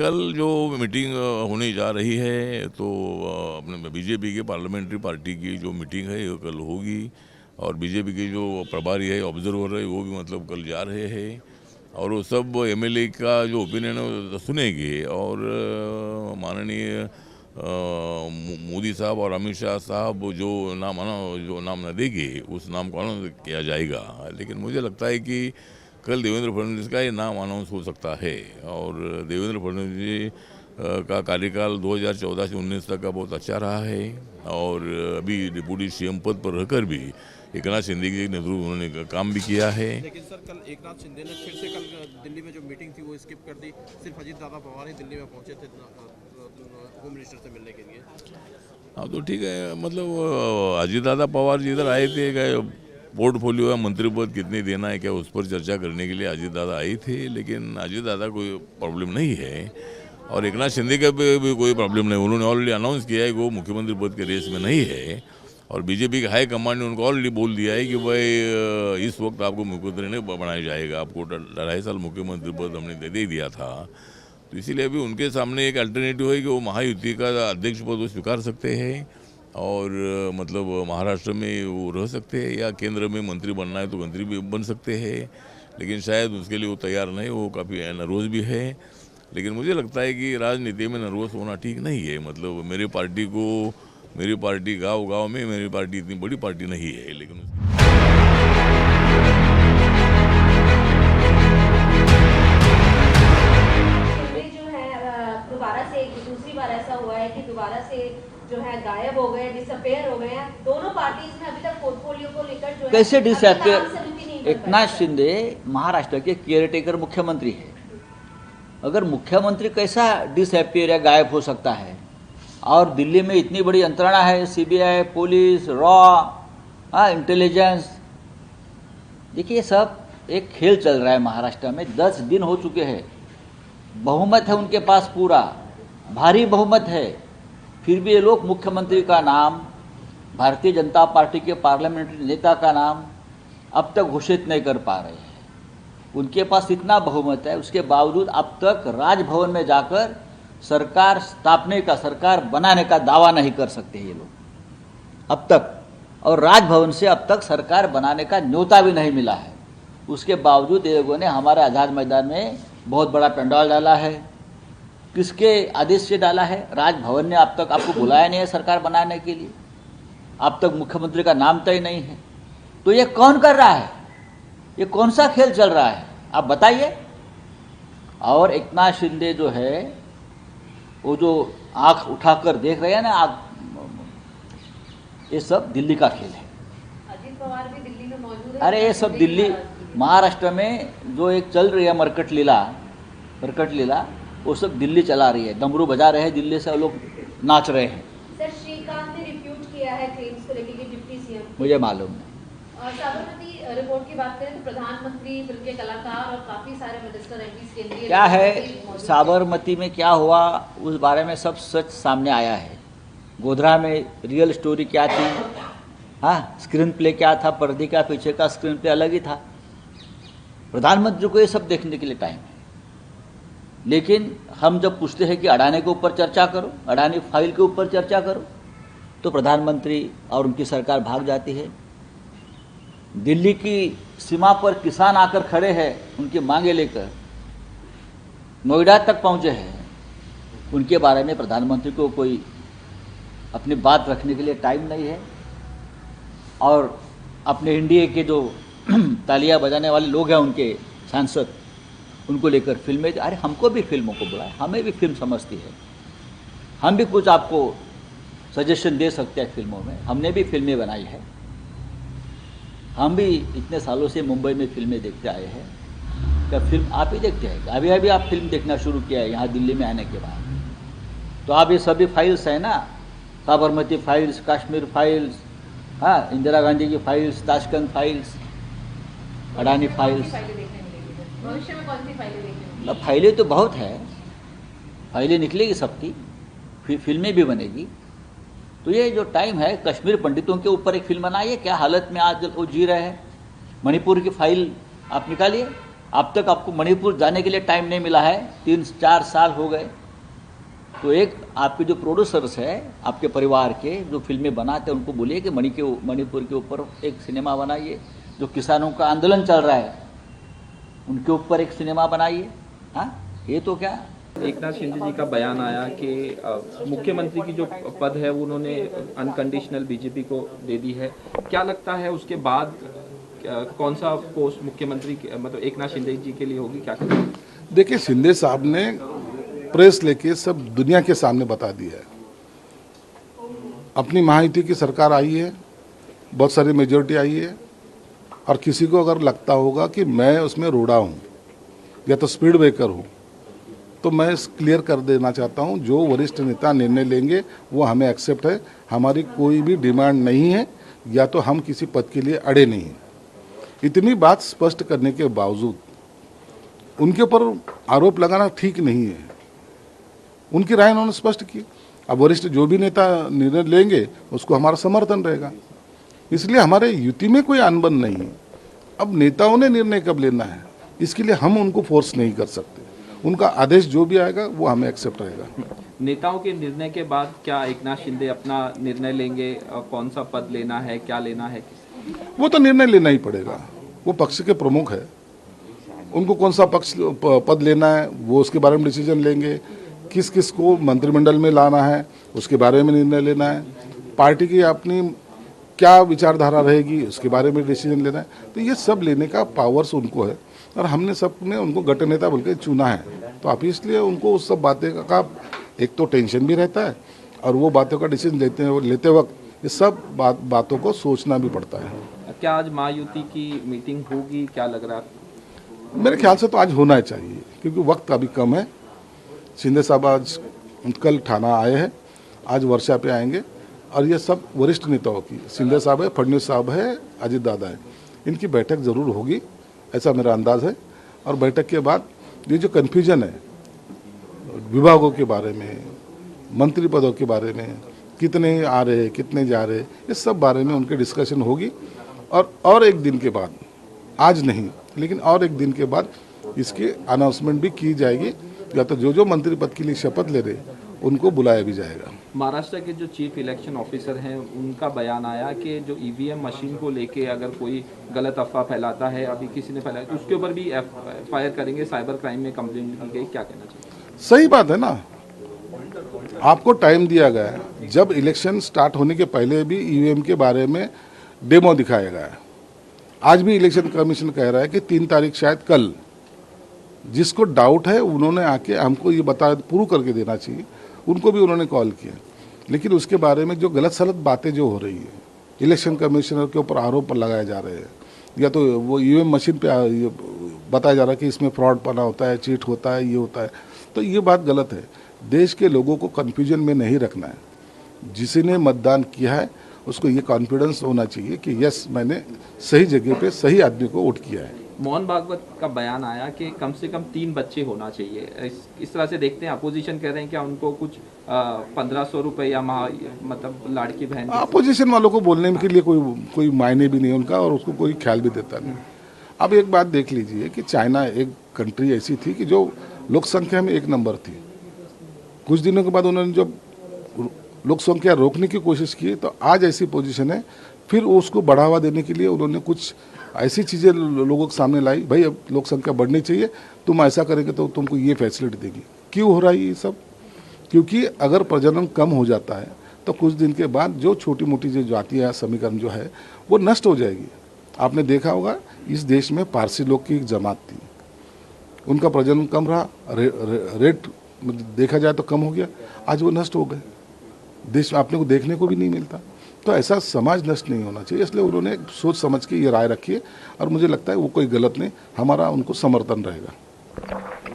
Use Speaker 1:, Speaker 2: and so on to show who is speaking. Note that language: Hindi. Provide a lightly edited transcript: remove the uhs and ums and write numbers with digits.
Speaker 1: कल जो मीटिंग होने जा रही है तो अपने बीजेपी के पार्लियामेंट्री पार्टी की जो मीटिंग है वो कल होगी और बीजेपी के जो प्रभारी है ऑब्जर्वर है वो भी मतलब कल जा रहे हैं और वो सब एमएलए का जो ओपिनियन है वो सुनेंगे और माननीय मोदी साहब और अमित शाह साहब जो नाम न देंगे उस नाम को अनाउंस किया जाएगा। लेकिन मुझे लगता है कि कल देवेंद्र फडणवीस का ये नाम अनाउंस हो सकता है और देवेंद्र फडणवीस जी का कार्यकाल 2014 से 19 तक का बहुत अच्छा रहा है और अभी डिप्टी सीएम पद पर रहकर भी एकनाथ शिंदे के नेतृत्व उन्होंने काम भी किया है।
Speaker 2: लेकिन सर कल एकनाथ शिंदे ने फिर से कल दिल्ली में जो मीटिंग थी वो स्किप कर दी, सिर्फ अजीत दादा पवार ही दिल्ली में पहुंचे थे होम मिनिस्टर से मिलने के लिए।
Speaker 1: हाँ तो ठीक है, मतलब अजीत दादा पवार जी इधर आए थे, पोर्टफोलियो या मंत्री पद कितने देना है क्या उस पर चर्चा करने के लिए अजीत दादा आए थे, लेकिन अजीत दादा कोई प्रॉब्लम नहीं है और एकनाथ शिंदे का भी कोई प्रॉब्लम नहीं। उन्होंने ऑलरेडी अनाउंस किया है कि वो मुख्यमंत्री पद के रेस में नहीं है और बीजेपी के हाई कमांड ने उनको ऑलरेडी बोल दिया है कि भाई इस वक्त आपको मुख्यमंत्री नहीं बनाया जाएगा, आपको 2.5 साल मुख्यमंत्री पद हमने दे दिया था। तो इसीलिए अभी उनके सामने एक अल्टरनेटिव है कि वो महायुति का अध्यक्ष पद वो स्वीकार सकते हैं और मतलब महाराष्ट्र में वो रह सकते हैं या केंद्र में मंत्री बनना है तो मंत्री भी बन सकते हैं, लेकिन शायद उसके लिए वो तैयार नहीं, वो काफ़ी नर्वस भी है। लेकिन मुझे लगता है कि राजनीति में नर्वस होना ठीक नहीं है। मतलब मेरी पार्टी गांव में, मेरी पार्टी इतनी बड़ी पार्टी नहीं है, लेकिन
Speaker 3: दूसरी बार ऐसा हुआ है कि दोबारा से जो है गायब हो गए, डिसअपेयर हो गए हैं। दोनों पार्टीज में अभी तक पोर्टफोलियो को लेकर जो
Speaker 4: कैसे
Speaker 3: है
Speaker 4: डिसअपेयर? एकनाथ शिंदे महाराष्ट्र के केयरटेकर मुख्यमंत्री है। अगर मुख्यमंत्री कैसा डिसअपेयर या गायब हो सकता है? और दिल्ली में इतनी बड़ी यंत्रणा है, सीबीआई, पुलिस, रॉ, इंटेलिजेंस। देखिए सब एक खेल चल रहा है महाराष्ट्र में। 10 दिन हो चुके हैं, बहुमत है उनके पास, पूरा भारी बहुमत है, फिर भी ये लोग मुख्यमंत्री का नाम, भारतीय जनता पार्टी के पार्लियामेंट्री नेता का नाम अब तक घोषित नहीं कर पा रहे हैं। उनके पास इतना बहुमत है, उसके बावजूद अब तक राजभवन में जाकर सरकार स्थापने का, सरकार बनाने का दावा नहीं कर सकते ये लोग अब तक, और राजभवन से अब तक सरकार बनाने का न्योता भी नहीं मिला है। उसके बावजूद ये लोगों ने हमारे आज़ाद मैदान में बहुत बड़ा पंडाल डाला है। किसके आदेश से डाला है? राजभवन ने अब तक आपको बुलाया नहीं है सरकार बनाने के लिए, अब तक मुख्यमंत्री का नाम तय नहीं है। तो ये कौन कर रहा है? ये कौन सा खेल चल रहा है, आप बताइए। और एकनाथ शिंदे जो है वो जो आंख उठाकर देख रहे हैं ना, ये सब दिल्ली का खेल है।
Speaker 3: अजीत पवार भी दिल्ली में मौजूद है।
Speaker 4: अरे ये सब दिल्ली, महाराष्ट्र में जो एक चल रही है मरकट लीला वो सब दिल्ली चला रही है। डमरू बजा रहे हैं, दिल्ली से लोग नाच रहे हैं।
Speaker 3: सर श्रीकांत ने रिफ्यूज किया है क्लेम्स को लेकर कि डिप्टी सीएम,
Speaker 4: मुझे मालूम नहीं।
Speaker 3: और साबरमती रिपोर्ट की बात करें तो प्रधानमंत्री, फिल्म के कलाकार और काफी सारे मिनिस्टर, एमपीज, केंद्रीय
Speaker 4: क्या है साबरमती में क्या हुआ उस बारे में सब सच सामने आया है। गोधरा में रियल स्टोरी क्या थी, हाँ, स्क्रीन प्ले क्या था, पर्दे का पीछे का स्क्रीन प्ले अलग ही था। प्रधानमंत्री को ये सब देखने के लिए टाइम है। लेकिन हम जब पूछते हैं कि अडानी के ऊपर चर्चा करो, अडानी फाइल के ऊपर चर्चा करो, तो प्रधानमंत्री और उनकी सरकार भाग जाती है। दिल्ली की सीमा पर किसान आकर खड़े हैं, उनकी मांगे लेकर नोएडा तक पहुंचे हैं। उनके बारे में प्रधानमंत्री को कोई अपनी बात रखने के लिए टाइम नहीं है। और अपने इंडिया के जो तालियां बजाने वाले लोग हैं, उनके सांसद, उनको लेकर फिल्में, अरे हमको भी फिल्मों को बुलाए, हमें भी फिल्म समझती है, हम भी कुछ आपको सजेशन दे सकते हैं फिल्मों में, हमने भी फिल्में बनाई है, हम भी इतने सालों से मुंबई में फिल्में देखते आए हैं। क्या फिल्म आप ही देखते हैं? अभी अभी आप फिल्म देखना शुरू किया है यहाँ दिल्ली में आने के बाद। तो आप ये सभी फाइल्स हैं ना, साबरमती फाइल्स, कश्मीर फाइल्स, हाँ, इंदिरा गांधी की files, Tashkent files, Adani files.
Speaker 3: भविष्य में कौन सी फाइलें देखने?
Speaker 4: फाइलें तो बहुत है, फाइलें निकलेगी सबकी, फिल्में भी बनेगी। तो ये जो टाइम है, कश्मीर पंडितों के ऊपर एक फिल्म बनाइए, क्या हालत में आज वो जी रहे हैं। मणिपुर की फाइल आप निकालिए, अब तक आपको मणिपुर जाने के लिए टाइम नहीं मिला है, 3-4 साल हो गए। तो एक आपके जो प्रोड्यूसर्स है आपके परिवार के जो फिल्में बनाते हैं उनको बोलिए कि मणिपुर के ऊपर एक सिनेमा बनाइए। जो किसानों का आंदोलन चल रहा है उनके ऊपर एक सिनेमा बनाइए। हाँ, ये तो क्या।
Speaker 5: एकनाथ शिंदे जी का बयान आया कि मुख्यमंत्री की जो पद है वो उन्होंने अनकंडीशनल बीजेपी को दे दी है। क्या लगता है उसके बाद कौन सा पोस्ट मुख्यमंत्री मतलब एकनाथ शिंदे जी के लिए होगी, क्या करेंगे?
Speaker 6: देखिए, शिंदे साहब ने प्रेस लेके सब दुनिया के सामने बता दिया है। अपनी महायुति की सरकार आई है, बहुत सारी मेजोरिटी आई है, और किसी को अगर लगता होगा कि मैं उसमें रोड़ा हूँ या तो स्पीड ब्रेकर हूँ, तो मैं क्लियर कर देना चाहता हूँ, जो वरिष्ठ नेता निर्णय लेंगे वो हमें एक्सेप्ट है। हमारी कोई भी डिमांड नहीं है, या तो हम किसी पद के लिए अड़े नहीं हैं। इतनी बात स्पष्ट करने के बावजूद उनके ऊपर आरोप लगाना ठीक नहीं है। उनकी राय उन्होंने स्पष्ट की। अब वरिष्ठ जो भी नेता निर्णय लेंगे उसको हमारा समर्थन रहेगा, इसलिए हमारे युति में कोई अनबन नहीं है। अब नेताओं ने निर्णय कब लेना है इसके लिए हम उनको फोर्स नहीं कर सकते। उनका आदेश जो भी आएगा वो हमें एक्सेप्ट रहेगा।
Speaker 5: नेताओं के निर्णय के बाद क्या एकनाथ शिंदे अपना निर्णय लेंगे, कौन सा पद लेना है, क्या लेना है?
Speaker 6: वो तो निर्णय लेना ही पड़ेगा। वो पक्ष के प्रमुख है, उनको कौन सा पद लेना है वो उसके बारे में डिसीजन लेंगे। किस किस को मंत्रिमंडल में लाना है उसके बारे में निर्णय लेना है। पार्टी की अपनी क्या विचारधारा रहेगी उसके बारे में डिसीजन लेना है। तो ये सब लेने का पावर्स उनको है, और हमने सबने उनको गठ नेता बोल के चुना है। तो आप इसलिए उनको उस सब बातें का एक तो टेंशन भी रहता है, और वो बातों का डिसीजन लेते वक्त ये सब बातों को सोचना भी पड़ता है।
Speaker 5: क्या आज महायुति की मीटिंग होगी, क्या लग रहा है?
Speaker 6: मेरे ख्याल से तो आज होना चाहिए, क्योंकि वक्त अभी कम है। शिंदे साहब आज कल ठाना आए हैं, आज वर्षा पे आएंगे, और ये सब वरिष्ठ नेताओं की, शिंदे साहब है, फडणवीस साहब है, अजित दादा है, इनकी बैठक जरूर होगी, ऐसा मेरा अंदाज है। और बैठक के बाद ये जो कन्फ्यूजन है विभागों के बारे में, मंत्री पदों के बारे में, कितने आ रहे कितने जा रहे, इस सब बारे में उनकी डिस्कशन होगी। और एक दिन के बाद, आज नहीं लेकिन और एक दिन के बाद इसकी अनाउंसमेंट भी की जाएगी, या तो जो मंत्री पद के लिए शपथ ले रहे उनको बुलाया भी जाएगा।
Speaker 5: महाराष्ट्र के जो चीफ इलेक्शन ऑफिसर हैं उनका बयान आया कि जो ईवीएम मशीन को लेके अगर कोई गलत अफवाह फैलाता है, अभी किसी ने फैलाया तो उसके ऊपर भी एफआईआर करेंगे, साइबर क्राइम में कंप्लेंट की गई। क्या कहना चाहिए?
Speaker 6: सही बात है ना, आपको टाइम दिया गया है। जब इलेक्शन स्टार्ट होने के पहले भी ईवीएम के बारे में डेमो दिखाया गया है। आज भी इलेक्शन कमीशन कह रहा है कि 3 तारीख शायद कल, जिसको डाउट है उन्होंने आके हमको ये प्रूव करके देना चाहिए। उनको भी उन्होंने कॉल किया, लेकिन उसके बारे में जो गलत सलत बातें जो हो रही है, इलेक्शन कमिश्नर के ऊपर आरोप लगाए जा रहे हैं, या तो वो ईवीएम मशीन पे बताया जा रहा है कि इसमें फ्रॉड पना होता है, चीट होता है, ये होता है, तो ये बात गलत है। देश के लोगों को कन्फ्यूजन में नहीं रखना है। जिसने मतदान किया है उसको ये कॉन्फिडेंस होना चाहिए कि यस, मैंने सही जगह पे सही आदमी को वोट किया है।
Speaker 5: मोहन भागवत का बयान आया कि कम से कम 3 बच्चे होना चाहिए। इस तरह से देखते हैं, अपोजिशन कह रहे हैं क्या उनको कुछ 1500 रुपये या मतलब लाड़की बहन?
Speaker 6: अपोजिशन वालों को बोलने के लिए कोई मायने भी नहीं उनका, और उसको कोई ख्याल भी देता नहीं। अब एक बात देख लीजिए कि चाइना एक कंट्री ऐसी थी कि जो लोक संख्या में 1 नंबर थी। कुछ दिनों के बाद उन्होंने जब लोक संख्या रोकने की कोशिश की, तो आज ऐसी पोजीशन है, फिर उसको बढ़ावा देने के लिए उन्होंने कुछ ऐसी चीज़ें लोगों के सामने लाई। भाई अब लोक संख्या बढ़नी चाहिए, तुम ऐसा करेंगे तो तुमको ये फैसिलिटी देगी। क्यों हो रहा है ये सब? क्योंकि अगर प्रजनन कम हो जाता है तो कुछ दिन के बाद जो छोटी मोटी जो जातियाँ समीकरण जो है वो नष्ट हो जाएगी। आपने देखा होगा इस देश में पारसी लोग की एक जमात थी, उनका प्रजनन कम रहा, रेट देखा जाए तो कम हो गया, आज वो नष्ट हो गए। देश में आपने को देखने को भी नहीं मिलता। तो ऐसा समाज नष्ट नहीं होना चाहिए, इसलिए उन्होंने सोच समझ के ये राय रखी है, और मुझे लगता है वो कोई गलत नहीं, हमारा उनको समर्थन रहेगा।